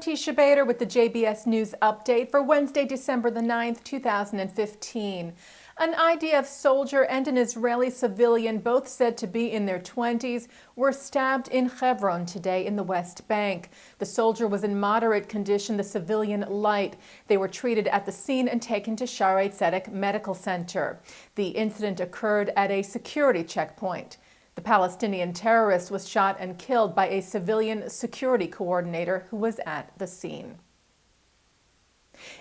Teisha Bader with the JBS News Update for Wednesday, December the 9th, 2015. An IDF soldier and an Israeli civilian, both said to be in their 20s, were stabbed in Hebron today in the West Bank. The soldier was in moderate condition, the civilian light. They were treated at the scene and taken to Shaarei Tzedek Medical Center. The incident occurred at a security checkpoint. The Palestinian terrorist was shot and killed by a civilian security coordinator who was at the scene.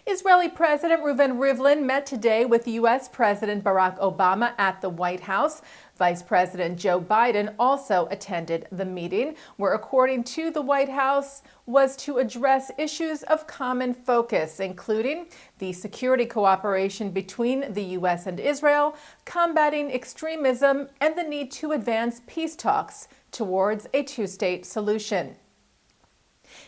Israeli President Reuven Rivlin met today with U.S. President Barack Obama at the White House. Vice President Joe Biden also attended the meeting, where, according to the White House, was to address issues of common focus, including the security cooperation between the U.S. and Israel, combating extremism, and the need to advance peace talks towards a two-state solution.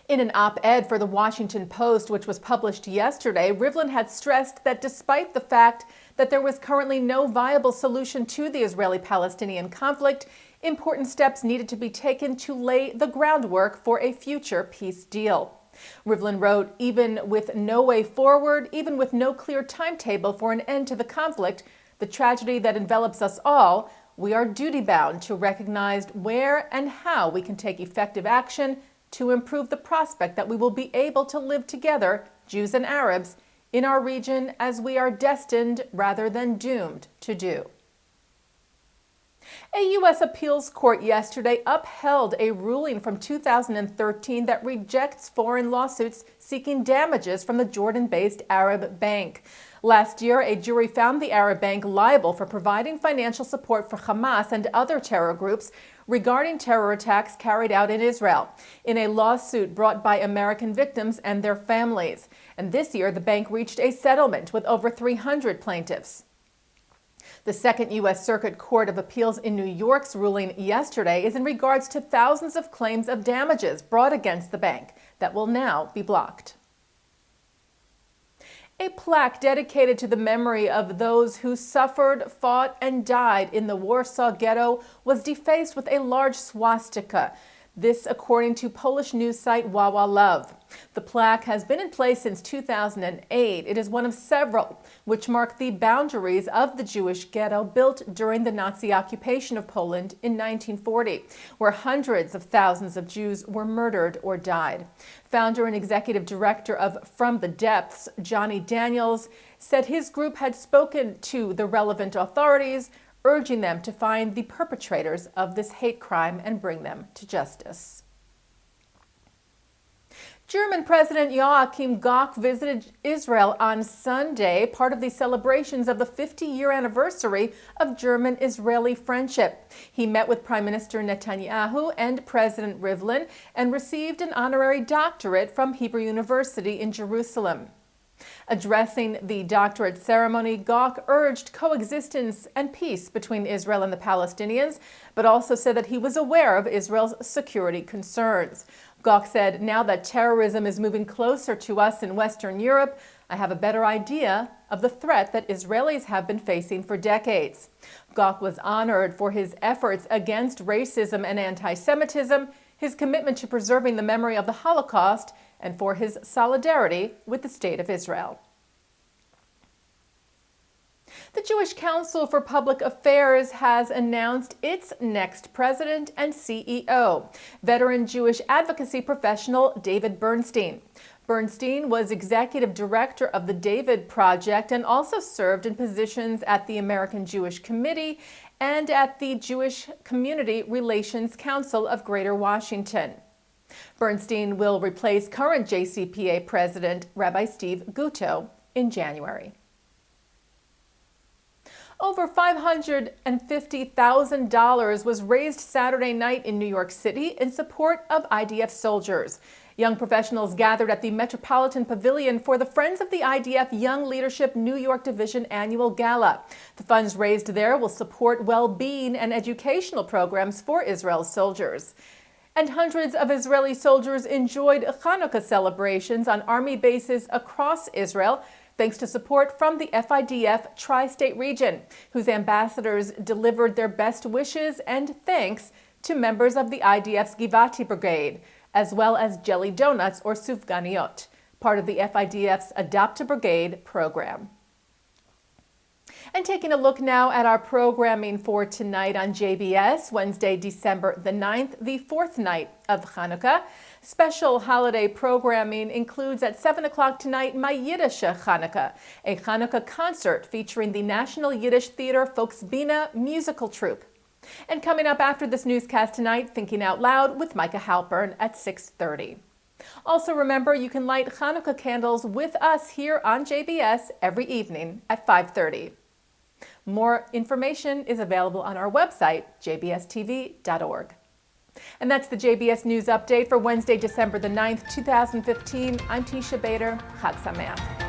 In an op-ed for the Washington Post, which was published yesterday, Rivlin had stressed that despite the fact that there was currently no viable solution to the Israeli-Palestinian conflict, important steps needed to be taken to lay the groundwork for a future peace deal. Rivlin wrote, "Even with no way forward, even with no clear timetable for an end to the conflict, the tragedy that envelops us all, we are duty-bound to recognize where and how we can take effective action to improve the prospect that we will be able to live together, Jews and Arabs, in our region as we are destined rather than doomed to do." A U.S. appeals court yesterday upheld a ruling from 2013 that rejects foreign lawsuits seeking damages from the Jordan-based Arab bank. Last year, a jury found the Arab bank liable for providing financial support for Hamas and other terror groups regarding terror attacks carried out in Israel, in a lawsuit brought by American victims and their families. And this year, the bank reached a settlement with over 300 plaintiffs. The Second U.S. Circuit Court of Appeals in New York's ruling yesterday is in regards to thousands of claims of damages brought against the bank that will now be blocked. A plaque dedicated to the memory of those who suffered, fought, and died in the Warsaw Ghetto was defaced with a large swastika. This, according to Polish news site Wawa Love. The plaque has been in place since 2008. It is one of several which mark the boundaries of the Jewish ghetto built during the Nazi occupation of Poland in 1940, where hundreds of thousands of Jews were murdered or died. Founder and executive director of From the Depths, Johnny Daniels, said his group had spoken to the relevant authorities, urging them to find the perpetrators of this hate crime and bring them to justice. German President Joachim Gauck visited Israel on Sunday, part of the celebrations of the 50-year anniversary of German-Israeli friendship. He met with Prime Minister Netanyahu and President Rivlin and received an honorary doctorate from Hebrew University in Jerusalem. Addressing the doctorate ceremony, Gauck urged coexistence and peace between Israel and the Palestinians, but also said that he was aware of Israel's security concerns. Gauck said, "Now that terrorism is moving closer to us in Western Europe, I have a better idea of the threat that Israelis have been facing for decades." Gauck was honored for his efforts against racism and anti-Semitism, his commitment to preserving the memory of the Holocaust, and for his solidarity with the State of Israel. The Jewish Council for Public Affairs has announced its next president and CEO, veteran Jewish advocacy professional David Bernstein. Bernstein was executive director of the David Project and also served in positions at the American Jewish Committee and at the Jewish Community Relations Council of Greater Washington. Bernstein will replace current JCPA President Rabbi Steve Gutto in January. Over $550,000 was raised Saturday night in New York City in support of IDF soldiers. Young professionals gathered at the Metropolitan Pavilion for the Friends of the IDF Young Leadership New York Division Annual Gala. The funds raised there will support well-being and educational programs for Israel's soldiers. And hundreds of Israeli soldiers enjoyed Hanukkah celebrations on army bases across Israel, thanks to support from the FIDF tri-state region, whose ambassadors delivered their best wishes and thanks to members of the IDF's Givati Brigade, as well as jelly donuts or sufganiyot, part of the FIDF's Adopt a Brigade program. And taking a look now at our programming for tonight on JBS, Wednesday, December the 9th, the fourth night of Hanukkah. Special holiday programming includes at 7 o'clock tonight, My Yiddish Hanukkah, a Hanukkah concert featuring the National Yiddish Theater Folksbina musical troupe. And coming up after this newscast tonight, Thinking Out Loud with Micah Halpern at 6:30. Also remember, you can light Hanukkah candles with us here on JBS every evening at 5:30. More information is available on our website, jbstv.org. And that's the JBS News Update for Wednesday, December the 9th, 2015. I'm Teisha Bader. Chag Sameach.